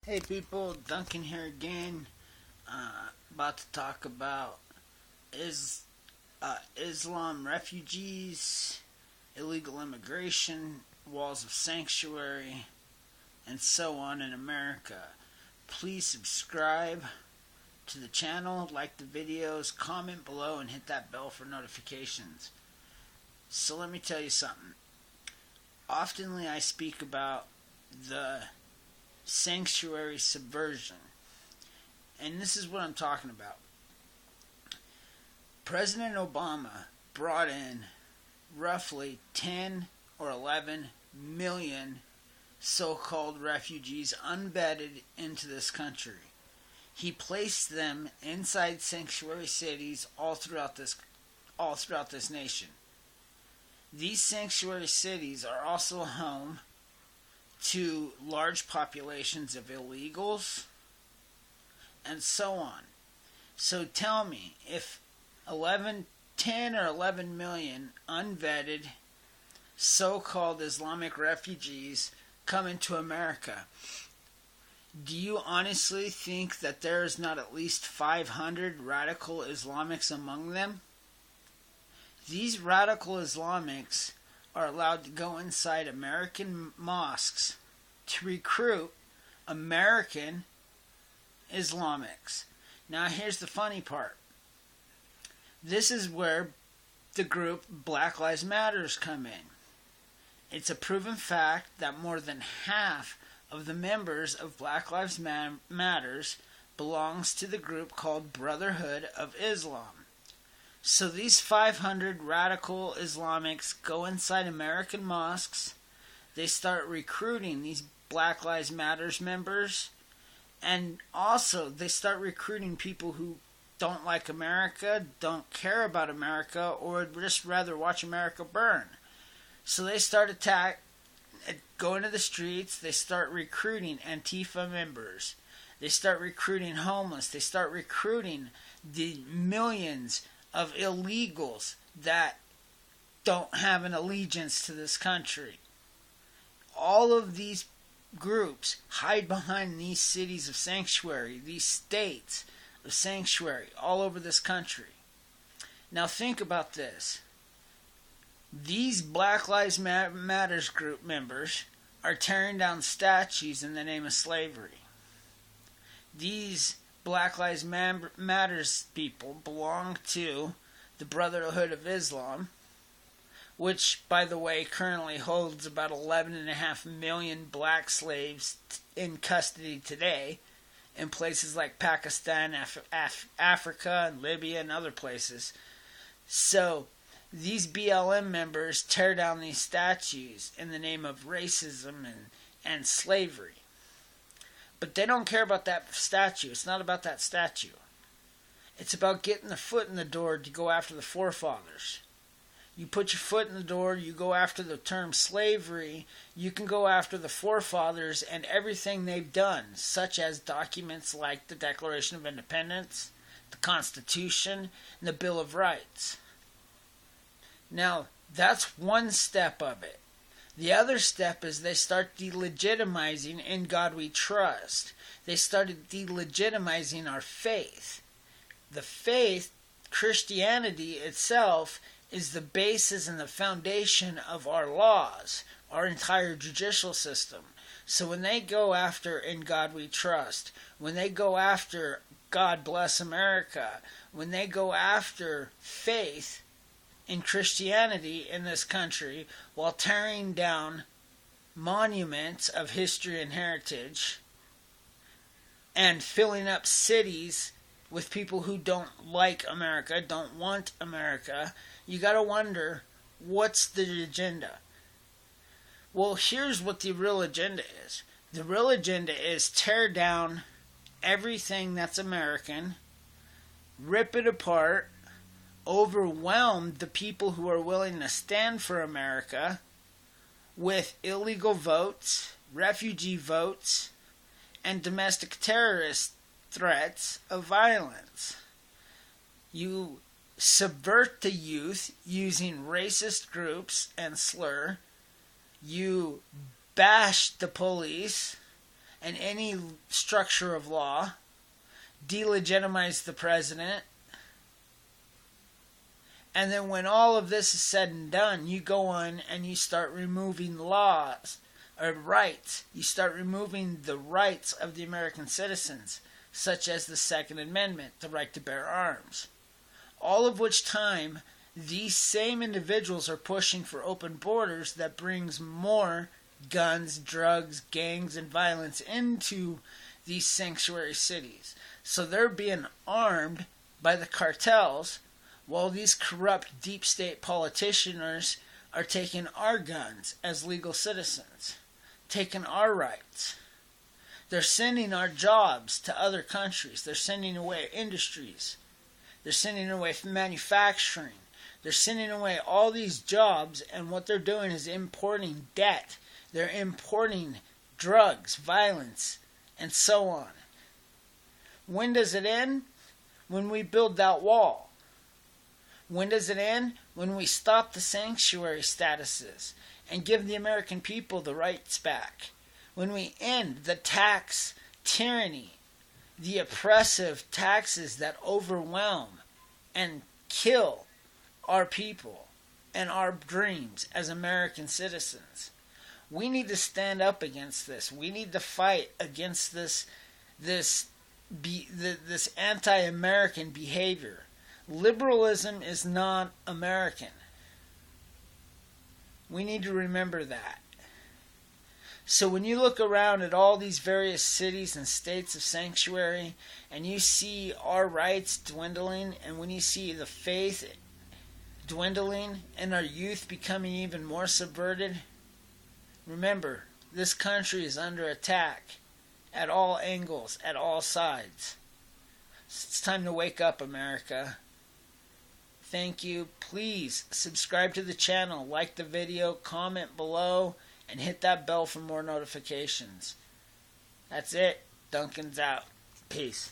Hey people, Duncan here again. About to talk about Islam refugees, illegal immigration, walls of sanctuary, and so on in America. Please subscribe to the channel, like the videos, comment below, and hit that bell for notifications. So let me tell you something. Oftenly I speak about the sanctuary subversion. And this is what I'm talking about. President Obama brought in roughly 10 or 11 million so-called refugees unvetted into this country. He placed them inside sanctuary cities all throughout this nation. These sanctuary cities are also home to large populations of illegals and so on. So tell me, if 10 or 11 million unvetted so-called Islamic refugees come into America, do you honestly think that there is not at least 500 radical Islamics among them? These radical Islamics are allowed to go inside American mosques to recruit American Islamics. Now here's the funny part. This is where the group Black Lives Matter come in. It's a proven fact that more than half of the members of Black Lives Matter belongs to the group called Brotherhood of Islam. So these 500 radical Islamics go inside American mosques. They start recruiting these Black Lives Matter members. And also they start recruiting people who don't like America, don't care about America, or would just rather watch America burn. So they start going to the streets. They start recruiting Antifa members. They start recruiting homeless. They start recruiting the millions of illegals that don't have an allegiance to this country. All of these groups hide behind these cities of sanctuary, these states of sanctuary all over this country. Now think about this. These Black Lives Matter group members are tearing down statues in the name of slavery. These Black Lives Matter people belong to the Brotherhood of Islam, which, by the way, currently holds about 11.5 million black slaves in custody today in places like Pakistan, Africa, and Libya, and other places. So these BLM members tear down these statues in the name of racism and slavery. But they don't care about that statue. It's not about that statue. It's about getting the foot in the door to go after the forefathers. You put your foot in the door, you go after the term slavery, you can go after the forefathers and everything they've done, such as documents like the Declaration of Independence, the Constitution, and the Bill of Rights. Now, that's one step of it. The other step is they start delegitimizing In God We Trust. They started delegitimizing our faith. The faith, Christianity itself, is the basis and the foundation of our laws, our entire judicial system. So when they go after In God We Trust, when they go after God Bless America, when they go after faith in Christianity in this country while tearing down monuments of history and heritage and filling up cities with people who don't like America, don't want America, you gotta wonder, what's the agenda? Well, here's what the real agenda is. The real agenda is tear down everything that's American, rip it apart, overwhelm the people who are willing to stand for America with illegal votes, refugee votes, and domestic terrorist threats of violence. You subvert the youth using racist groups and slur. You bash the police and any structure of law, delegitimize the president, and then when all of this is said and done, you go on and you start removing laws or rights. You start removing the rights of the American citizens, such as the Second Amendment, the right to bear arms. All of which time, these same individuals are pushing for open borders that brings more guns, drugs, gangs, and violence into these sanctuary cities. So they're being armed by the cartels while these corrupt deep state politicians are taking our guns as legal citizens, taking our rights. They're sending our jobs to other countries. They're sending away industries. They're sending away manufacturing. They're sending away all these jobs, and what they're doing is importing debt. They're importing drugs, violence, and so on. When does it end? When we build that wall. When does it end? When we stop the sanctuary statuses and give the American people the rights back. When we end the tax tyranny, the oppressive taxes that overwhelm and kill our people and our dreams as American citizens. We need to stand up against this. We need to fight against this anti-American behavior. Liberalism is not American. We need to remember that. So when you look around at all these various cities and states of sanctuary, and you see our rights dwindling, and when you see the faith dwindling, and our youth becoming even more subverted, remember, this country is under attack at all angles, at all sides. It's time to wake up, America. Thank you. Please subscribe to the channel, like the video, comment below, and hit that bell for more notifications. That's it. Duncan's out. Peace.